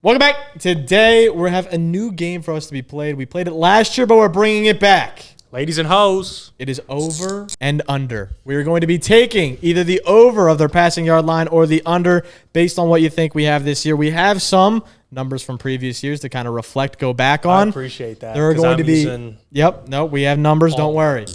Welcome back. Today, we have a new game for us to be played. We played it last year, but we're bringing it back. Ladies and hoes. It is over and under. We are going to be taking either the over of their passing yard line or the under based on what you think we have this year. We have some numbers from previous years to kind of reflect, go back on. I appreciate that. There are going to be... Yep. No, we have numbers. Don't worry.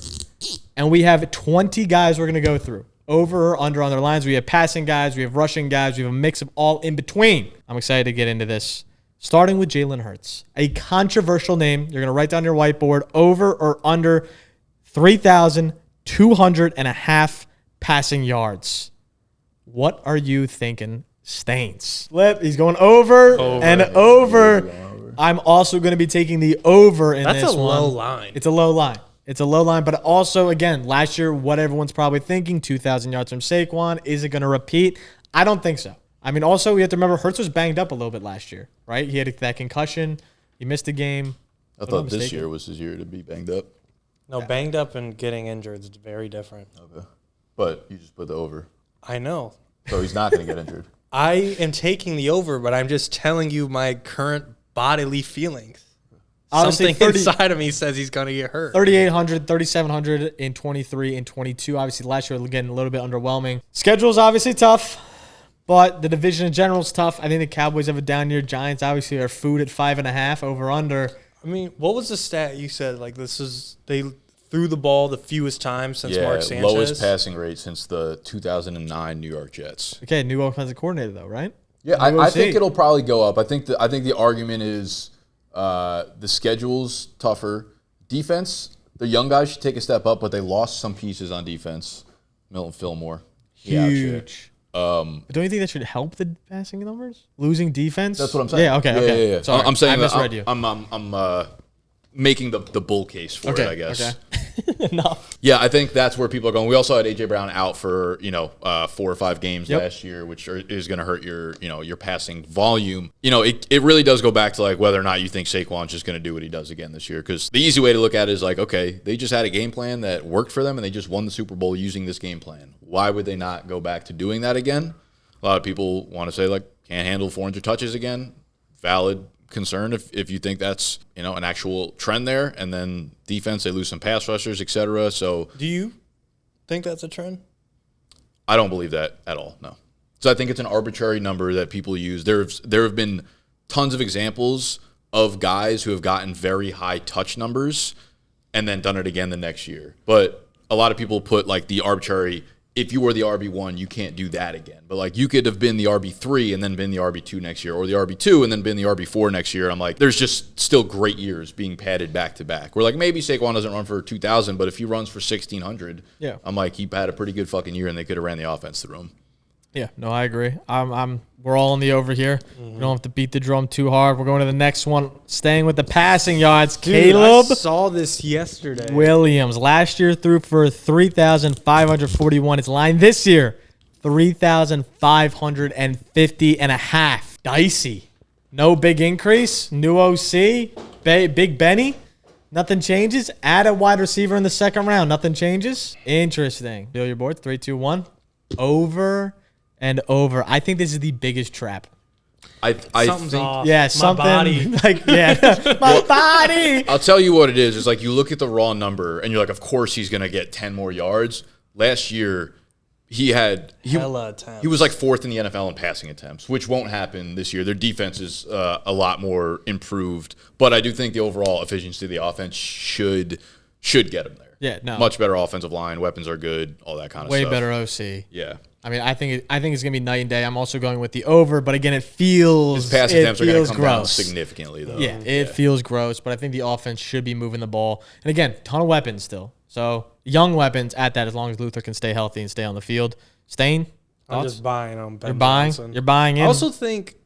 And we have 20 guys we're going to go through. Over or under on their lines. We have passing guys. We have rushing guys. We have a mix of all in between. I'm excited to get into this. Starting with Jalen Hurts. A controversial name. You're going to write down your whiteboard. Over or under 3,200.5 passing yards. What are you thinking, Stains? He's going over and over. I'm also going to be taking the over in this one. That's a low line. It's a low line. It's a low line, but also, again, last year, what everyone's probably thinking, 2,000 yards from Saquon. Is it going to repeat? I don't think so. I mean, also, we have to remember, Hurts was banged up a little bit last year, right? He had that concussion. He missed a game. I thought this year was his year to be banged up. No, banged up and getting injured is very different. Okay. But you just put the over. I know. So he's not going to get injured. I am taking the over, but I'm just telling you my current bodily feelings. Honestly, something inside of me says he's going to get hurt. 3,800, 3,700 in 23 and 22. Obviously, last year, getting a little bit underwhelming. Schedule's obviously tough, but the division in general is tough. I think the Cowboys have a down year. Giants obviously are food at 5.5 over under. I mean, what was the stat you said? Like, they threw the ball the fewest times since Mark Sanchez. Lowest passing rate since the 2009 New York Jets. Okay, new offensive coordinator though, right? Yeah, I think it'll probably go up. I think the argument is the schedule's tougher. Defense, the young guys should take a step up, but they lost some pieces on defense. Milton Fillmore. Huge. Don't you think that should help the passing numbers? Losing defense? That's what I'm saying. Yeah, okay. Yeah. Sorry, I'm saying I misread you. I'm making the bull case for it, I guess. Okay. No. Yeah, I think that's where people are going. We also had A.J. Brown out for 4 or 5 games last year, which is going to hurt your passing volume. It really does go back to like whether or not you think Saquon's just going to do what he does again this year. Because the easy way to look at it is like, okay, they just had a game plan that worked for them, and they just won the Super Bowl using this game plan. Why would they not go back to doing that again? A lot of people want to say like can't handle 400 touches again. Valid concern if you think that's an actual trend there. And then defense, they lose some pass rushers, etc. So do you think that's a trend? I don't believe that at all. No. So I think it's an arbitrary number that people use. There have been tons of examples of guys who have gotten very high touch numbers and then done it again the next year. But a lot of people put like the arbitrary. If you were the RB1, you can't do that again. But, like, you could have been the RB3 and then been the RB2 next year, or the RB2 and then been the RB4 next year. I'm like, there's just still great years being padded back to back. We're like, maybe Saquon doesn't run for 2,000, but if he runs for 1,600, I'm like, he had a pretty good fucking year, and they could have ran the offense through him. Yeah, no, I agree. We're all on the over here. We don't have to beat the drum too hard. We're going to the next one. Staying with the passing yards, Caleb. I saw this yesterday. Williams last year threw for 3,541. It's line this year 3,550.5. Dicey. No big increase. New OC. Big Benny. Nothing changes. Add a wide receiver in the second round. Nothing changes. Interesting. Feel your board. 3, 2, 1. Over and over. I think this is the biggest trap. Something's think, off. Yeah, something. My body. My body. I'll tell you what it is. It's like you look at the raw number, and you're like, of course he's going to get 10 more yards. Last year, he was like 4th in the NFL in passing attempts, which won't happen this year. Their defense is a lot more improved, but I do think the overall efficiency of the offense should get him there. Yeah, no. Much better offensive line, weapons are good, all that kind of stuff. Way better OC. Yeah. I mean, I think it's gonna be night and day. I'm also going with the over, but again, it feels his pass attempts are gonna come down gross. significantly, though. Yeah, it feels gross, but I think the offense should be moving the ball. And again, ton of weapons still. So young weapons at that, as long as Luther can stay healthy and stay on the field. Stain, I'm just buying on Ben You're buying. Johnson. You're buying in. I also think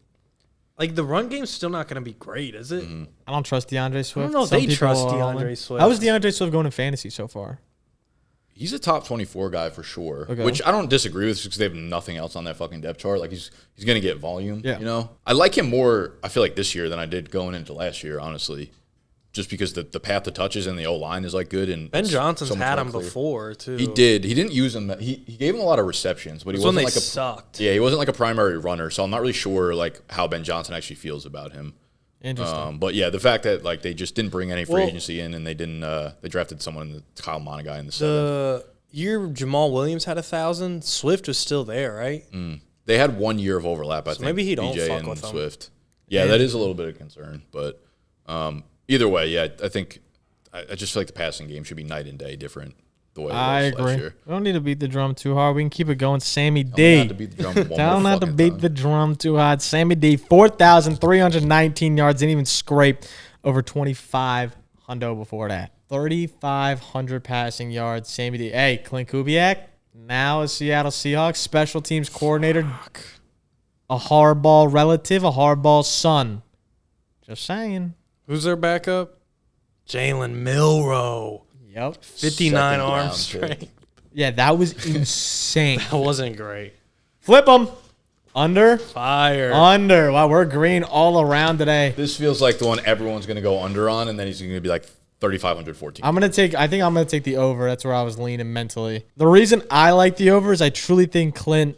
like the run game's still not gonna be great, is it? Mm-hmm. I don't trust DeAndre Swift. I don't know if they trust DeAndre Swift. How is DeAndre Swift going in fantasy so far? He's a top 24 guy for sure, Okay. which I don't disagree with because they have nothing else on that fucking depth chart. Like he's going to get volume, Yeah. I like him more, I feel like this year than I did going into last year, honestly. just because the path to touches and the O-line is like good. And Ben Johnson's so much had more him clear. before too. He did. He didn't use him. He gave him a lot of receptions, but he wasn't like sucked. Yeah, he wasn't like a primary runner. So I'm not really sure like how Ben Johnson actually feels about him. Interesting. But yeah, the fact that like they just didn't bring any free agency in, and they didn't. They drafted someone, the Kyle Monagai in the 7th. The year Jamal Williams had 1,000, Swift was still there, right? They had 1 year of overlap. I think maybe he don't BJ fuck and with him. Swift. Yeah, that is a little bit of concern, but either way, yeah, I think I just feel like the passing game should be night and day different. The way it I was agree. last year. We don't need to beat the drum too hard. We can keep it going. Sammy Don't D. have to beat the drum one Don't more have to fucking beat time. the drum too hard. Sammy D, 4,319 yards. Didn't even scrape over 25 hundo before that. 3,500 passing yards. Sammy D. Hey, Clint Kubak, now a Seattle Seahawks special teams coordinator. A hardball relative, a hardball son. Just saying. Who's their backup? Jalen Milroe. Yep. 59 Second arm round pick. strength. Yeah, that was insane. That wasn't great. Flip them. Under. Fire. Under. Wow, we're green all around today. This feels like the one everyone's going to go under on, and then he's going to be like 3,514. I think I'm gonna take the over. That's where I was leaning mentally. The reason I like the over is I truly think Clint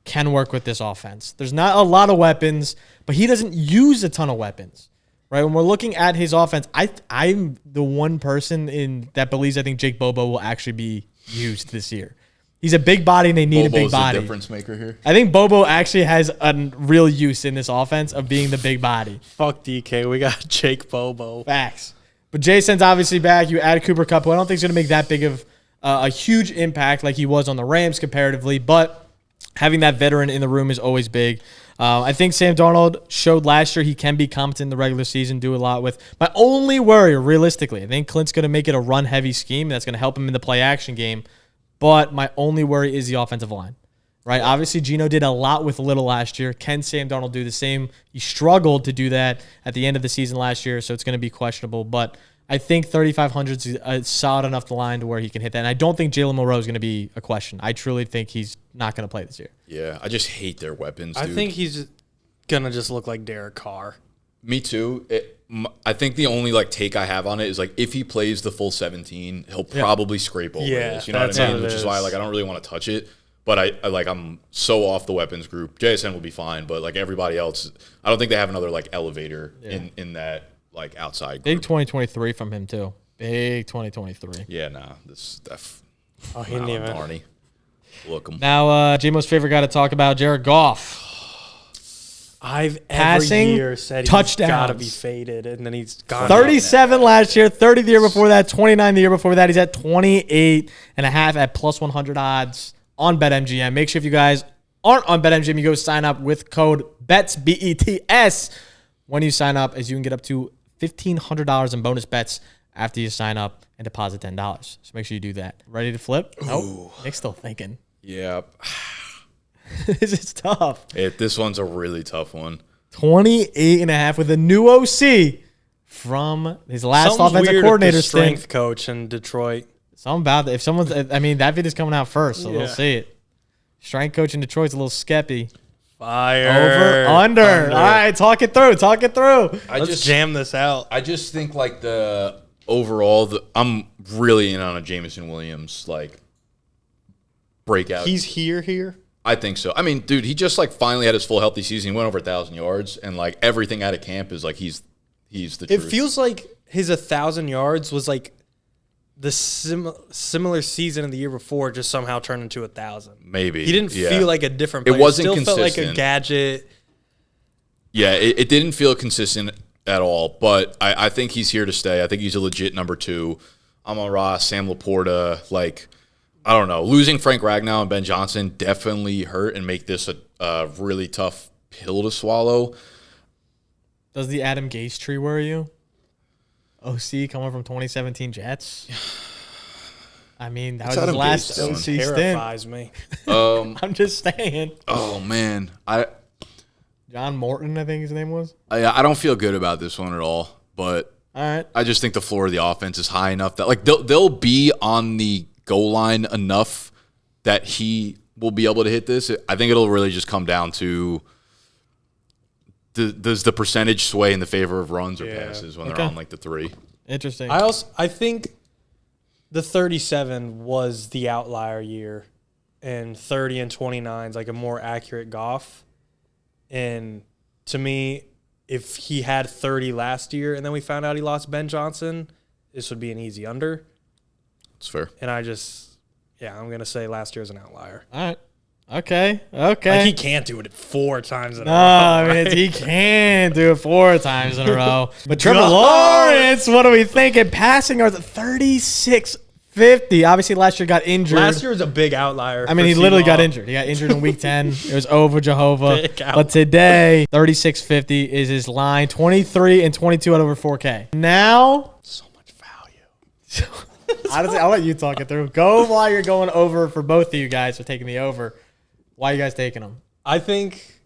can work with this offense. There's not a lot of weapons, but he doesn't use a ton of weapons. Right? When we're looking at his offense, I'm the one person that believes I think Jake Bobo will actually be used this year. He's a big body and they need a big Bobo's body. the difference maker here. I think Bobo actually has a real use in this offense of being the big body. Fuck DK. We got Jake Bobo. Facts. But Jason's obviously back. You add Cooper Kupp, who I don't think is going to make that big of a huge impact like he was on the Rams comparatively, but having that veteran in the room is always big. I think Sam Darnold showed last year he can be competent in the regular season, do a lot with. My only worry, realistically, I think Clint's going to make it a run-heavy scheme that's going to help him in the play-action game, but my only worry is the offensive line. Right? Obviously, Geno did a lot with little last year. Can Sam Darnold do the same? He struggled to do that at the end of the season last year, so it's going to be questionable. But I think 3,500 is a solid enough line to where he can hit that. And I don't think Jalen Milroe is going to be a question. I truly think he's not going to play this year. Yeah, I just hate their weapons, dude. I think he's going to just look like Derek Carr. Me too. I think the only like take I have on it is like if he plays the full 17, he'll probably scrape over this. You know what I mean? Which is why like I don't really want to touch it. But I'm so off the weapons group. JSN will be fine, but like everybody else, I don't think they have another like elevator in that like outside group. Big 2023 from him too. Big 2023. Yeah, nah. This stuff. Oh, he didn't even. Barney. Look him. Now, J-Mo's favorite guy to talk about, Jared Goff. I've Passing, every year said touchdowns. he's got to be faded, and then he's gone. 37 last year, 30 the year before that, 29 the year before that. He's at 28.5 at plus 100 odds on BetMGM. Make sure if you guys aren't on BetMGM, you go sign up with code BETS, BETS, when you sign up, as you can get up to $1,500 in bonus bets after you sign up and deposit $10. So make sure you do that. Ready to flip? Nope. Nick's still thinking. Yeah. This is tough. This one's a really tough one. 28.5 with a new OC from his last offensive coordinator strength coach in Detroit. Something about that. If someone's, I mean, that video's coming out first, so they'll see it. Strength coach in Detroit's a little skeppy. Fire. Over, under. All right, talk it through. Let's jam this out. I just think like the overall, I'm really in on a Jameson Williams like breakout. He's here. I think so. I mean, dude, he just like finally had his full healthy season. He went over 1,000 yards, and like everything out of camp is like he's the It truth. feels like his 1,000 yards was like the similar season of the year before, just somehow turned into 1,000. Maybe He didn't feel like a different player. It wasn't still consistent. felt like a gadget. Yeah, it didn't feel consistent at all, but I think he's here to stay. I think he's a legit number 2. Amon-Ra, Sam Laporta, like, I don't know. Losing Frank Ragnow and Ben Johnson definitely hurt and make this a really tough pill to swallow. Does the Adam Gase tree worry you? OC coming from 2017 Jets? I mean, that was his last OC stint. Terrifies me. I'm just saying. Oh, man. John Morton, I think his name was. I don't feel good about this one at all, but all right. I just think the floor of the offense is high enough that like they'll be on the goal line enough that he will be able to hit this. I think it'll really just come down to does the percentage sway in the favor of runs or passes when they're on like the 3. Interesting. I think the 37 was the outlier year, and 30 and 29 is like a more accurate Goff. And to me, if he had 30 last year and then we found out he lost Ben Johnson, this would be an easy under. It's fair. And I'm going to say last year is an outlier. All right. Okay. Like, he can't do it 4 times in a row. I mean, right? he can do it 4 times in a row. But Trevor Lawrence, what are we thinking? Passing yards at 3650. Obviously, last year got injured. Last year was a big outlier. I mean, he literally got injured. He got injured in week 10. It was over Jehovah. Big outlier. But today, 3650 is his line. 23 and 22 at over 4K. Now, So much value. honestly, I'll let you talk it through. Go while you're going over for both of you guys for taking the over. Why are you guys taking him? I think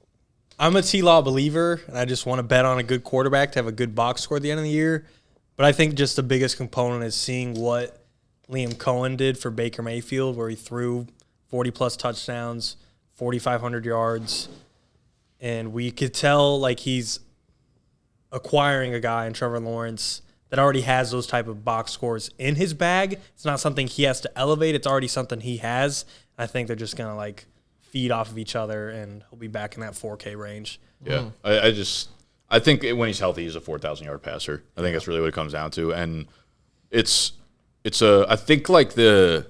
I'm a T-Law believer, and I just want to bet on a good quarterback to have a good box score at the end of the year. But I think just the biggest component is seeing what Liam Cohen did for Baker Mayfield, where he threw 40-plus touchdowns, 4,500 yards. And we could tell, like, he's acquiring a guy in Trevor Lawrence that already has those type of box scores in his bag. It's not something he has to elevate. It's already something he has. I think they're just going to, like, feed off of each other, and he'll be back in that 4K range. Yeah, I think when he's healthy, he's a 4,000-yard passer. I think that's really what it comes down to, and I think like the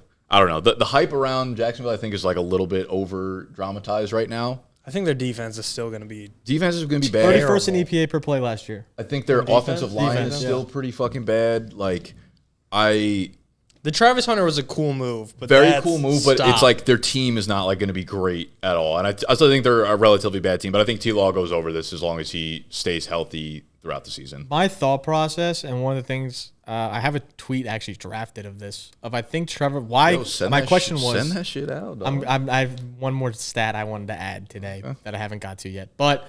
hype around Jacksonville, I think, is like a little bit over dramatized right now. I think their defense is still going to be Defense is going to be bad. 31st in EPA per play last year. I think their offensive line Defense, is still pretty fucking bad. Like, the Travis Hunter was a cool move, but very cool move, but stop. it's like their team is not like going to be great at all. And I still think they're a relatively bad team, but I think T-Law goes over this as long as he stays healthy throughout the season. My thought process, and one of the things, I have a tweet actually drafted of this, I think Trevor, why, my question was. Send that shit out, dog. I have one more stat I wanted to add today that I haven't got to yet. But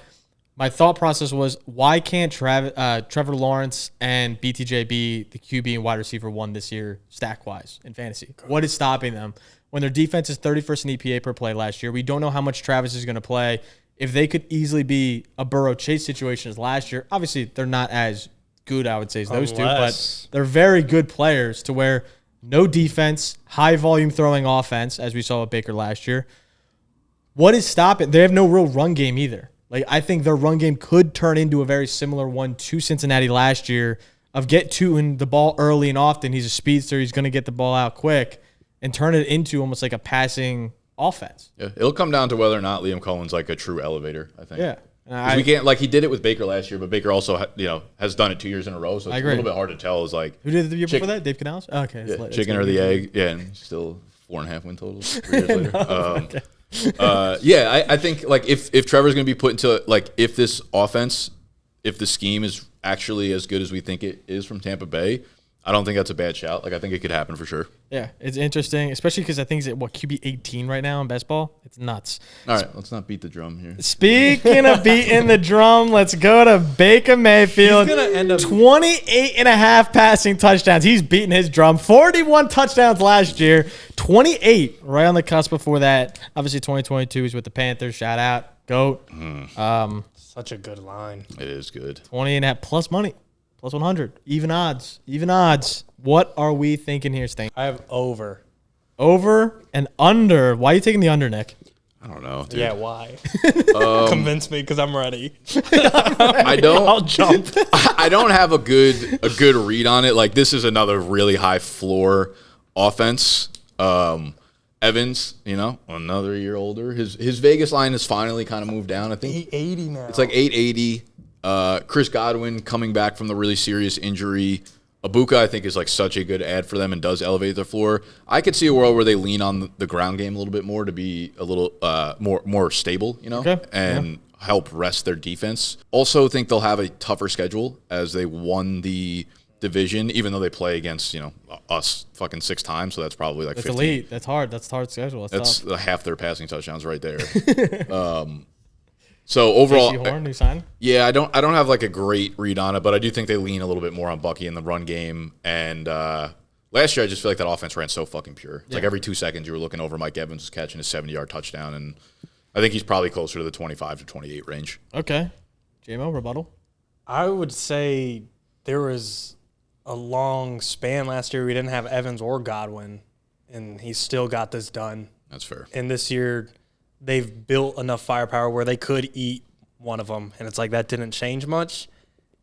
my thought process was, why can't Trevor Lawrence and BTJ be the QB and wide receiver 1 this year, stack-wise, in fantasy? What is stopping them? When their defense is 31st in EPA per play last year, we don't know how much Travis is going to play. If they could easily be a Burrow Chase situation as last year, obviously they're not as good, I would say, as those two, but they're very good players to where no defense, high volume throwing offense, as we saw with Baker last year. What is stopping? They have no real run game either. Like, I think their run game could turn into a very similar one to Cincinnati last year of get to in the ball early and often. He's a speedster. He's going to get the ball out quick and turn it into almost like a passing offense. Yeah, it'll come down to whether or not Liam Cohen's like a true elevator, I think. Yeah. We can't, like, he did it with Baker last year, but Baker also has done it 2 years in a row, so it's a little bit hard to tell. Is like, who did it the year before that? Dave Canales? Oh, okay. Yeah, chicken or the egg. Yeah, and still 4.5 win totals 3 years later. Okay. I think like if Trevor's going to be put into like if this offense, if the scheme is actually as good as we think it is from Tampa Bay, I don't think that's a bad shout. Like, I think it could happen for sure. Yeah, it's interesting, especially because I think he's at QB 18 right now in best ball. It's nuts. All right, let's not beat the drum here. Speaking of beating the drum, let's go to Baker Mayfield. He's gonna end up 28 and a half passing touchdowns. He's beating his drum. 41 touchdowns last year. 28 right on the cusp before that. Obviously, 2022 is with the Panthers. Shout out, GOAT. such a good line. It is good. 20 and a half plus money. Plus 100. Even odds. Even odds. What are we thinking here, Stain? I have over. Over and under. Why are you taking the under, Nick? I don't know, dude. Yeah, why? Convince me, because I'm ready. I don't. I'll jump. I don't have a good read on it. Like, this is another really high floor offense. Evans, another year older. His Vegas line has finally kind of moved down. I think 880 now. it's like 880. Chris Godwin coming back from the really serious injury. Ibuka, I think, is like such a good ad for them and does elevate their floor. I could see a world where they lean on the ground game a little bit more to be a little more stable, and help rest their defense. Also think they'll have a tougher schedule as they won the division, even though they play against, us fucking 6 times. So that's probably like That's 15. elite. That's hard. That's a hard schedule. That's tough. half their passing touchdowns right there. So overall, JC Horn, new sign. yeah, I don't have like a great read on it, but I do think they lean a little bit more on Bucky in the run game. And last year, I just feel like that offense ran so fucking pure. It's like every 2 seconds you were looking over, Mike Evans was catching a 70-yard touchdown, and I think he's probably closer to the 25 to 28 range. Okay. JMO, rebuttal. I would say there was a long span last year. We didn't have Evans or Godwin, and he still got this done. That's fair. And this year, they've built enough firepower where they could eat one of them, and it's like that didn't change much.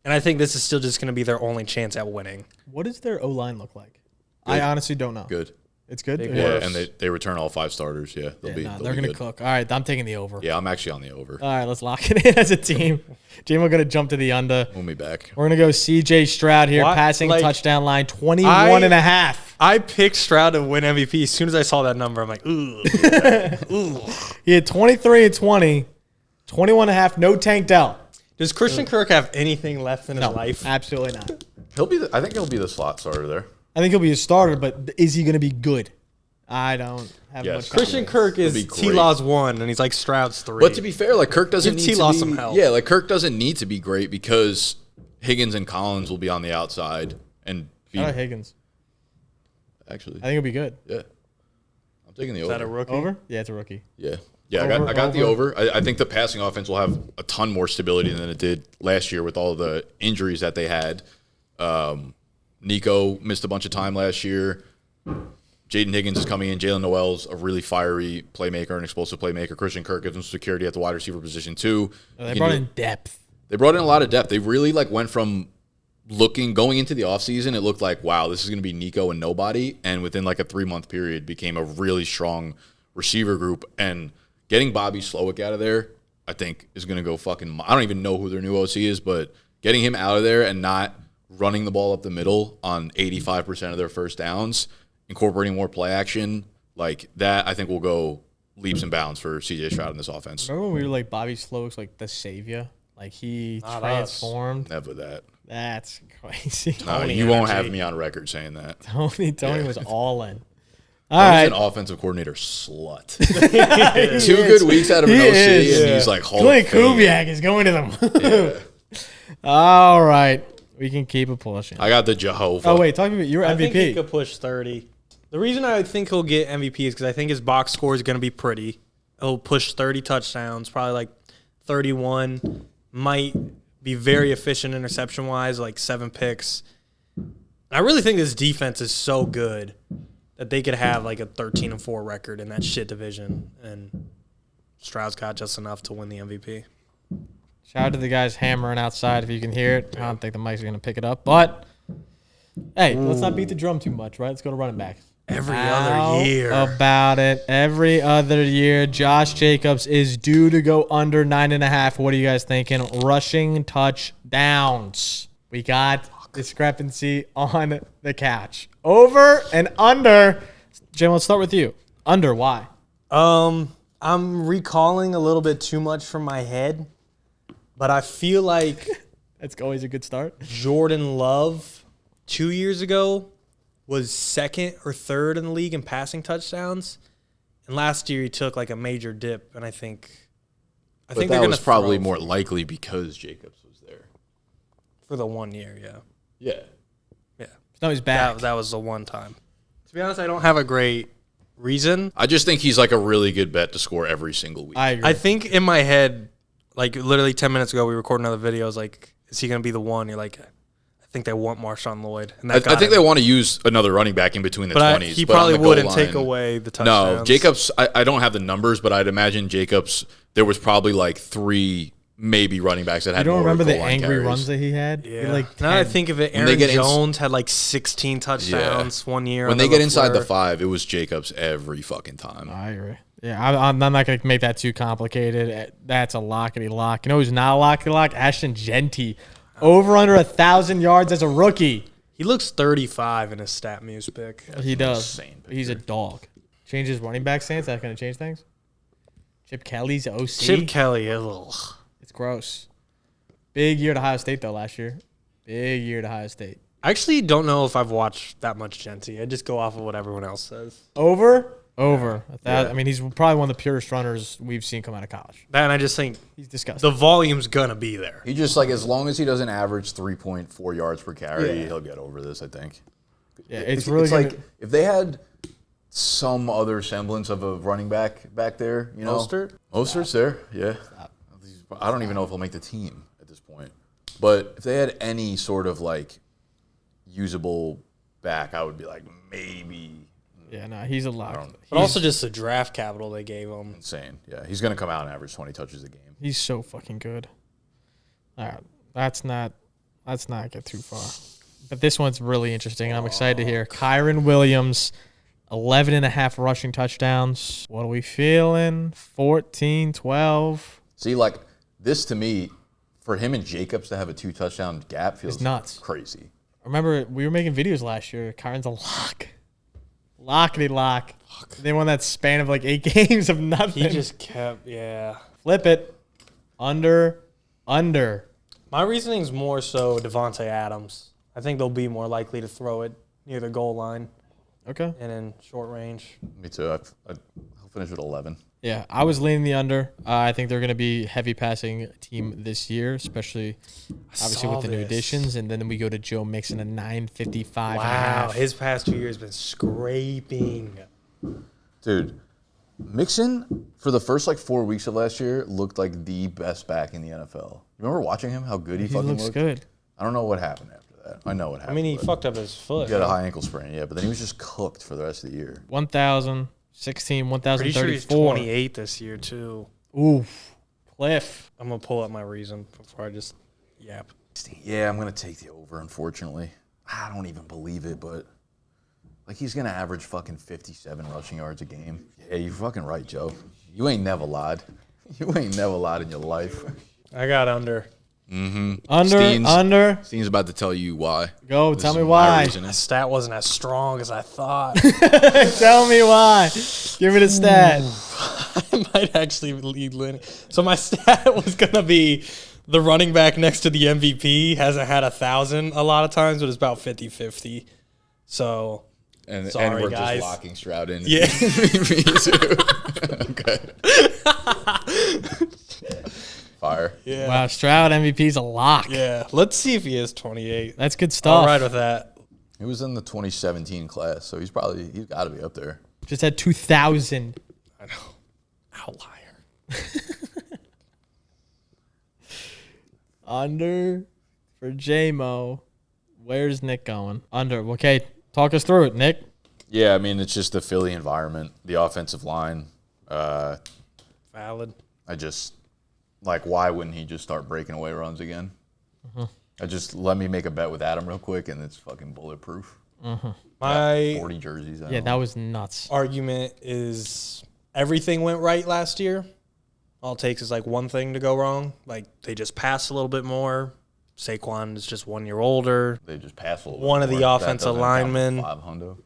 And I think this is still just going to be their only chance at winning. What does their O-line look like? I honestly don't know. Good. It's good? Yeah, and they return all 5 starters. Yeah, they're going to cook. All right, I'm taking the over. Yeah, I'm actually on the over. All right, let's lock it in as a team. Jim, we're going to jump to the under. Move me back. We're going to go C.J. Stroud here, passing touchdown line, 21.5. I picked Stroud to win MVP. As soon as I saw that number, I'm like, ooh. Ooh. He had 23 and 20, 21.5, no Tank Dell. Does Christian Kirk have anything left in his life? Absolutely not. I think he'll be the slot starter there. I think he'll be a starter, but is he going to be good? I don't have much. Christian Kirk is T-Law's 1, and he's like Stroud's 3. But to be fair, like Kirk doesn't need T-Law to be. some help. Yeah, like Kirk doesn't need to be great because Higgins and Collins will be on the outside and be. Shout out Higgins. Actually, I think he'll be good. Yeah, I'm taking the Is over. that a rookie? Over? Yeah, it's a rookie. Yeah. Yeah, I got the over. I think the passing offense will have a ton more stability than it did last year with all the injuries that they had. Nico missed a bunch of time last year. Jaden Higgins is coming in. Jalen Noel's a really fiery playmaker, an explosive playmaker. Christian Kirk gives them security at the wide receiver position too. They brought in depth. They brought in a lot of depth. They really went from going into the offseason, it looked like, wow, this is going to be Nico and nobody. And within a 3-month period became a really strong receiver group. And getting Bobby Slowick out of there, I think, is going to go fucking – I don't even know who their new OC is, but getting him out of there and not running the ball up the middle on 85% of their first downs, incorporating more play action, like that, I think will go leaps and bounds for C.J. Stroud in this offense. Remember when we were Bobby Slowick's the savior? He transformed. Never that. That's crazy. No, you won't have me on record saying that. Tony was all in. All right. He's an offensive coordinator slut. 2 good weeks out of an OC, and he's Clint Kubak is going to them. All right. We can keep it pushing. I got the Jehovah. Oh, wait. Talk about your MVP. I think he could push 30. The reason I think he'll get MVP is because I think his box score is going to be pretty. He'll push 30 touchdowns, probably 31. Might be very efficient interception-wise, 7 picks. I really think this defense is so good that they could have a 13-4 record in that shit division, and Stroud's got just enough to win the MVP. Shout out to the guys hammering outside if you can hear it. I don't think the mic's going to pick it up, but hey, let's not beat the drum too much, right? Let's go to running backs. Every other year. About it. Every other year. Josh Jacobs is due to go under 9.5. What are you guys thinking? Rushing touchdowns. We got discrepancy on the couch. Over and under. Jim, let's start with you. Under, why? I'm recalling a little bit too much from my head, but I feel like that's always a good start. Jordan Love 2 years ago was 2nd or 3rd in the league in passing touchdowns, and last year he took a major dip. And I think they're going to probably more likely because Jacobs was there for the 1 year. Yeah. No, he's back. That was the one time. To be honest, I don't have a great reason. I just think he's a really good bet to score every single week. I agree. I think in my head, literally 10 minutes ago, we recorded another video. I was like, is he going to be the one? You're like, I think they want Marshawn Lloyd. And I think they want to use another running back in between the 20s. He probably wouldn't take away the touchdowns. No, Jacobs, I don't have the numbers, but I'd imagine Jacobs, there was probably 3 maybe running backs that had more. You don't remember the goal line angry carries. runs that he had? Yeah. Now I think of it, Aaron Jones had 16 touchdowns 1 year. When they get inside the 5, it was Jacobs every fucking time. I agree. Yeah, I'm not going to make that too complicated. That's a lockety lock. You know who's not a lockety lock? Ashton Genty. Over under 1,000 yards as a rookie. He looks 35 in his stat muse pick. He does. He's a dog. Change his running back stance. That's going to change things. Chip Kelly's OC. Chip Kelly, ugh. It's gross. Big year at Ohio State, though, last year. Big year at Ohio State. I actually don't know if I've watched that much Genty. I just go off of what everyone else says. Over. I mean, he's probably one of the purest runners we've seen come out of college. And I just think he's disgusting. The volume's going to be there. He just, as long as he doesn't average 3.4 yards per carry, he'll get over this, I think. Yeah, it's really good. If they had some other semblance of a running back there, you know. Mostert's there, yeah. Stop. I don't even know if he'll make the team at this point. But if they had any sort of usable back, I would be like, maybe. Yeah, no, he's a lock. But also just the draft capital they gave him. Insane. Yeah, he's going to come out and average 20 touches a game. He's so fucking good. All right, let's not get too far. But this one's really interesting, and I'm excited to hear. Kairen Williams, 11.5 rushing touchdowns. What are we feeling? 14, 12. See, like, this to me, for him and Jacobs to have a 2-touchdown gap feels nuts. Crazy. Remember, we were making videos last year. Kairen's a lock. Lockety lock. They won that span of like 8 games of nothing. He just kept, Flip it. Under. My reasoning is more so Devontae Adams. I think they'll be more likely to throw it near the goal line. Okay. And in short range. Me too. I'll finish with 11. Yeah, I was leaning the under. I think they're going to be heavy passing team this year, especially obviously with the new additions. And then we go to Joe Mixon at 955. Wow, his past 2 years been scraping. Dude, Mixon, for the first 4 weeks of last year, looked like the best back in the NFL. You remember watching him, how good he fucking looks looked? Good. I don't know what happened after that. I know what happened. I mean, he fucked up his foot. He had a high ankle sprain, yeah, but then he was just cooked for the rest of the year. 1,016, 1,034. Pretty sure he's 28 this year, too. Oof. Cliff. I'm going to pull up my reason before I just yap. Yeah, I'm going to take the over, unfortunately. I don't even believe it, but he's going to average fucking 57 rushing yards a game. Yeah, you're fucking right, Joe. You ain't never lied. You ain't never lied in your life. I got under. Mm-hmm. Under. Steve's about to tell you why. Go, tell me why. The stat wasn't as strong as I thought. Tell me why. Give me the stat. I might actually lead Lenny. So my stat was going to be the running back next to the MVP hasn't had 1,000 a lot of times, but it's about 50-50. So, and sorry, we're guys. just locking Stroud in. Yeah. Me too. Okay. Fire. Yeah. Wow, Stroud MVP's a lock. Yeah. Let's see if he is 28. That's good stuff. I'll ride with that. He was in the 2017 class, so he's got to be up there. Just had 2,000. I know. Outlier. Under for J-Mo. Where's Nick going? Under. Okay, talk us through it, Nick. Yeah, I mean, it's just the Philly environment, the offensive line. Valid. I just, why wouldn't he just start breaking away runs again? Let me make a bet with Adam real quick, and it's fucking bulletproof. My 40 jerseys. Yeah, that was nuts. argument is everything went right last year. All it takes is one thing to go wrong. They just passed a little bit more. Saquon is just 1 year older. They just pass a little One bit of the more. offensive That doesn't count linemen. 500.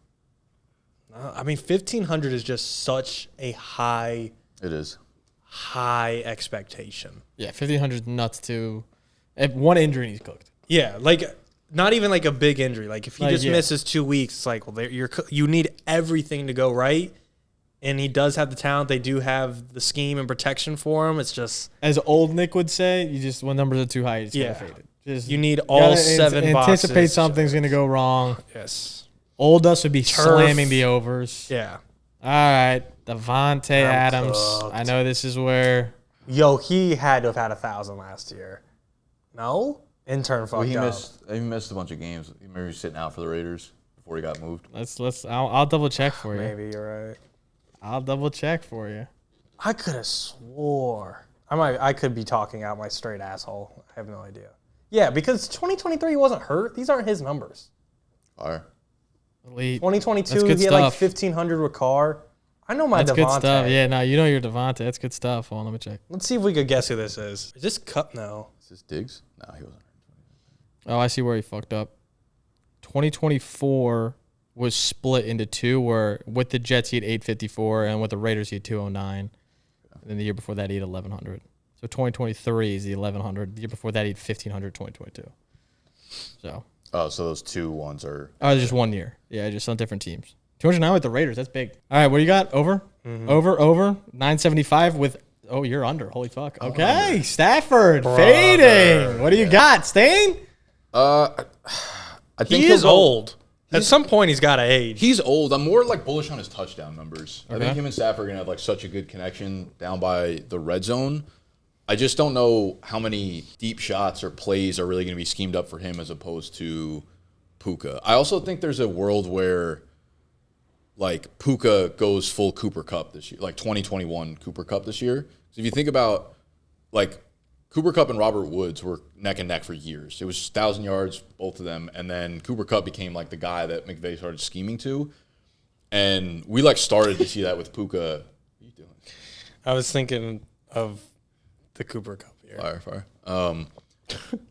I mean, 1,500 is just such a high It is. expectation. Yeah, 1,500 is nuts too. If one injury, he's cooked. Yeah, not even a big injury. If he just yeah. misses 2 weeks, it's you need everything to go right. And he does have the talent. They do have the scheme and protection for him. It's just As old Nick would say, when numbers are too high, you just gotta fade it. Just you need all gotta 7 boxes. anticipate something's gonna go wrong. Yes. Old us would be slamming the overs. Yeah. All right, Devontae Adams. cooked. I know this is where Yo, he had to have had 1,000 last year. No? Intern fucked Well, up. he missed a bunch of games. Maybe he was sitting out for the Raiders before he got moved. I'll double check for you. Maybe you're right. I'll double check for you. I could have swore. I could be talking out my straight asshole. I have no idea. Yeah, because 2023 wasn't hurt. These aren't his numbers. Fire. Elite. 2022, That's good he had stuff. 1,500 with Carr. I know my That's Devontae. good stuff. Yeah, no, you know your Devontae. That's good stuff. Hold on, let me check. Let's see if we could guess who this is. Is this Cup? No. Is this Diggs? No, he wasn't. Oh, I see where he fucked up. 2024 was split into two, where with the Jets he had 854, and with the Raiders he had 209. And then the year before that he had 1100. So 2023 is the 1100. The year before that he had 1500. 2022. So. Oh, so those 2 ones are. Oh, just 1 year. Yeah, just on different teams. 209 with the Raiders. That's big. All right, what do you got? Over? Over. 975 with. Oh, you're under. Holy fuck. Okay, Stafford fading. What do you got, Stain? I think He he'll is go- old. At some point, he's got to age. He's old. I'm more bullish on his touchdown numbers. I Okay. think him and Stafford are gonna have such a good connection down by the red zone. I just don't know how many deep shots or plays are really gonna be schemed up for him as opposed to Puka. I also think there's a world where like Puka goes full Cooper Cup this year, like 2021 Cooper Cup this year. So if you think about like Cooper Cup and Robert Woods were neck and neck for years. It was 1,000 yards, both of them, and then Cooper Cup became like the guy that McVay started scheming to, and we like started to see that with Puka. What are you doing? I was thinking of the Cooper Cup here. Fire.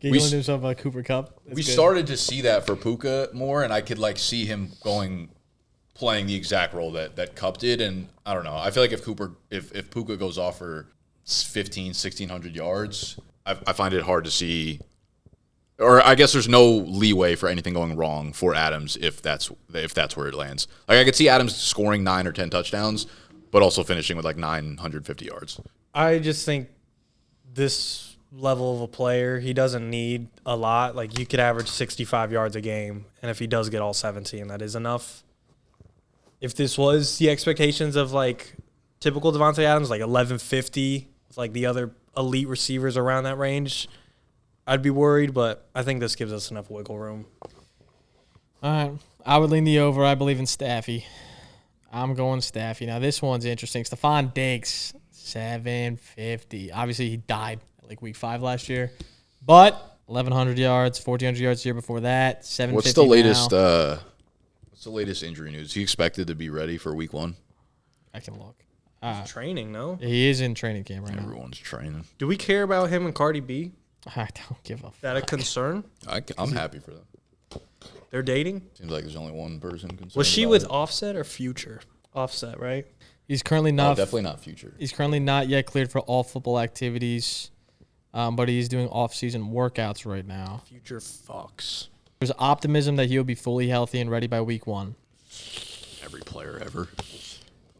Giggling to himself about Cooper Cup. That's We good. started to see that for Puka more, and I could like see him playing the exact role that Cup did, and I don't know. I feel like if Puka goes off for 1,600 yards, I find it hard to see, or I guess there's no leeway for anything going wrong for Adams if that's where it lands. Like I could see Adams scoring 9 or 10 touchdowns, but also finishing with like 950 yards. I just think this level of a player, he doesn't need a lot. Like you could average 65 yards a game, and if he does get all 17, that is enough. If this was the expectations of like typical Devontae Adams, like 1150, with like the other elite receivers around that range, I'd be worried. But I think this gives us enough wiggle room. All right. I would lean the over. I believe in Staffy. I'm going Staffy. Now, this one's interesting. Stephon Diggs, 750. Obviously, he died like week 5 last year. But 1,100 yards, 1,400 yards the year before that, 750 What's the latest? now. What's the latest injury news? Is he expected to be ready for week 1? I can look. Training, no? He is in training camp right now. Everyone's training. Do we care about him and Cardi B? I don't give a Is that a fuck. concern? I'm happy for them. They're dating? Seems like there's only one person concerned. Was she about with it. Offset or Future? Offset, right? He's currently No, not. definitely not Future. He's currently not yet cleared for all football activities, but he's doing off-season workouts right now. Future fucks. There's optimism that he'll be fully healthy and ready by week 1. Every player ever.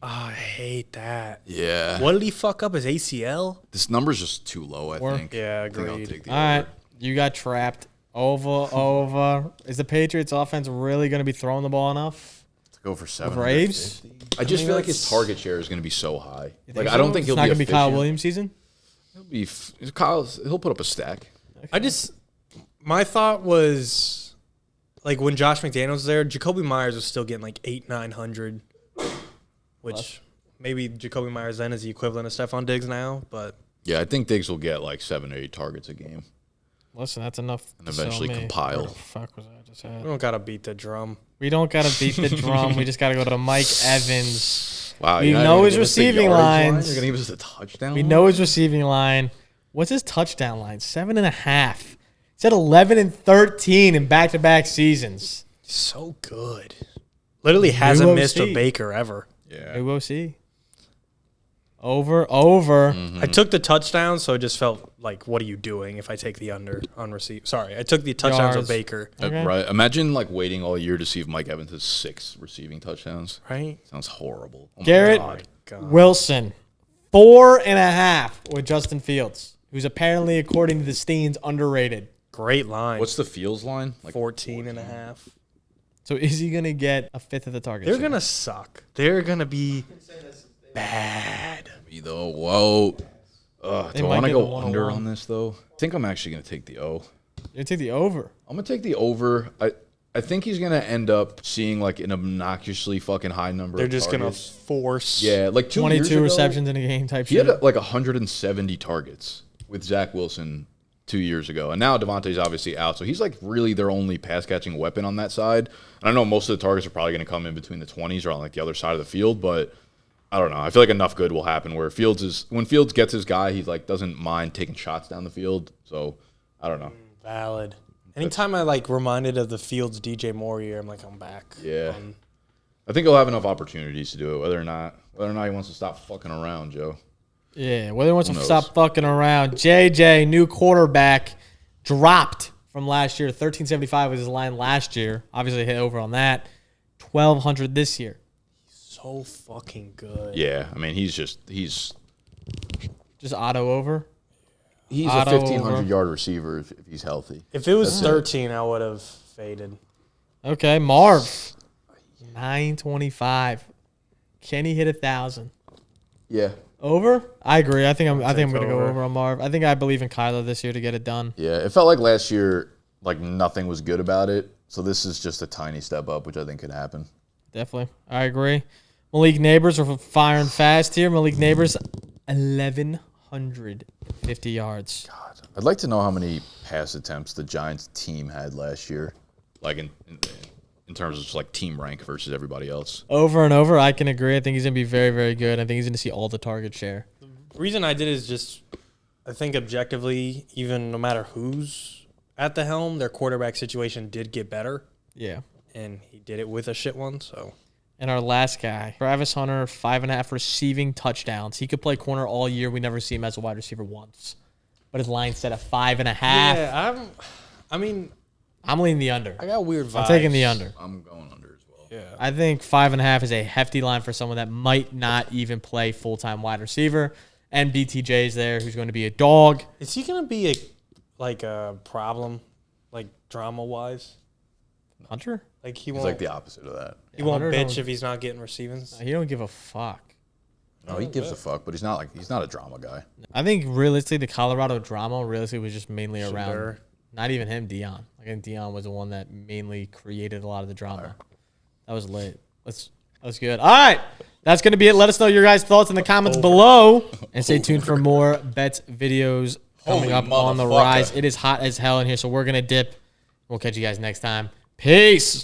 Oh, I hate that. Yeah. What did he fuck up? His ACL? This number's just too low, I think. Yeah, I think I'll agreed. take the All right, over. you got trapped. Over. Is the Patriots offense really going to be throwing the ball enough? Let's go for 7. Braves? I just mean, feel like his that's- target share is going to be so high. You Like think I don't so? think It's he'll not be gonna be Kyle efficient. Williams season. He'll put up a stack. My thought was, like, when Josh McDaniels was there, Jacoby Myers was still getting, like, 900, which maybe Jacoby Myers then is the equivalent of Stephon Diggs now, but Yeah, I think Diggs will get like 7 or 8 targets a game. Listen, that's enough. And to sell eventually me. compile. Where the fuck was I just we at? don't got to beat the drum. We don't got to beat the drum. We just got to go to Mike Evans. Wow, We you're not know even his gonna give us the receiving yardage lines. line? You're gonna give us the touchdown. We line? know his receiving line. What's his touchdown line? 7.5. He's at 11 and 13 in back-to-back seasons. So good. Literally hasn't OC. missed a Baker ever. Yeah. New OC. Over. I took the touchdown, so it just felt like, what are you doing if I take the under on receive? Sorry, I took the touchdowns Yards. of Baker, Okay. Right. Imagine like waiting all year to see if Mike Evans has 6 receiving touchdowns. right? Sounds horrible. Oh my Garrett God. God. Wilson, 4.5 with Justin Fields, who's apparently, according to the Steens, underrated. Great line. What's the Fields line? Like 14 and a half. So is he going to get a fifth of the target? They're share? going to suck. They're going to be bad. though. Whoa. They Do I might want to get go a under 101. on this though? I think I'm actually gonna take the O. You're going to take the over. I'm gonna take the over. I think he's gonna end up seeing like an obnoxiously fucking high number. They're of just going to targets. force. Yeah, like 2 years 22 ago, receptions in a game type He shit. had like 170 targets with Zach Wilson 2 years ago, and now Devontae's obviously out, so he's like really their only pass catching weapon on that side. And I know most of the targets are probably going to come in between the 20s or on like the other side of the field, but I don't know. I feel like enough good will happen where when Fields gets his guy, he like doesn't mind taking shots down the field. So I don't know. Valid. Anytime I like reminded of the Fields DJ Moore year, I'm like, I'm back. Yeah, I think he'll have enough opportunities to do it. Whether or not he wants to stop fucking around, Joe. Yeah, whether he wants to Who knows? stop fucking around. JJ, new quarterback, dropped from last year. 1375 was his line last year. Obviously hit over on that. 1,200 this year. So fucking good. Yeah, I mean he's Just auto over. a Auto 1,500 yard receiver if he's healthy. If it was 13, I would have faded. Okay, Marv, 925. Can he hit 1,000? Yeah. Over? I agree. I think I'm take going to go over. over on Marv. I think I believe in Kyler this year to get it done. Yeah, it felt like last year like nothing was good about it. So this is just a tiny step up, which I think could happen. Definitely. I agree. Malik Neighbors are firing fast here. Malik Neighbors, 1,150 yards. God, I'd like to know how many pass attempts the Giants team had last year, like in terms of just like team rank versus everybody else. Over and over, I can agree. I think he's going to be very, very good. I think he's going to see all the target share. The reason I did is just, I think objectively, even no matter who's at the helm, their quarterback situation did get better. Yeah. And he did it with a shit one, so. And our last guy, Travis Hunter, 5.5 receiving touchdowns. He could play corner all year. We never see him as a wide receiver once. But his line set at 5.5. Yeah, I'm leaning the under. I got weird vibes. I'm taking the under. I'm going under as well. Yeah. I think 5.5 is a hefty line for someone that might not even play full-time wide receiver. And BTJ is there, who's going to be a dog. Is he going to be a problem, like drama-wise? Hunter? Like he He's won't. like the opposite of that. He won't Hunter bitch don't- if he's not getting receiving. He don't give a fuck. No, he gives a fuck, but he's not a drama guy. I think realistically, the Colorado drama realistically was just mainly around. Sure. Not even him, Dion. I think Dion was the one that mainly created a lot of the drama. That was lit. That was good. All right. That's going to be it. Let us know your guys' thoughts in the comments below. And stay tuned for more bets videos coming Holy up on the motherfucker. rise. It is hot as hell in here, so we're going to dip. We'll catch you guys next time. Peace.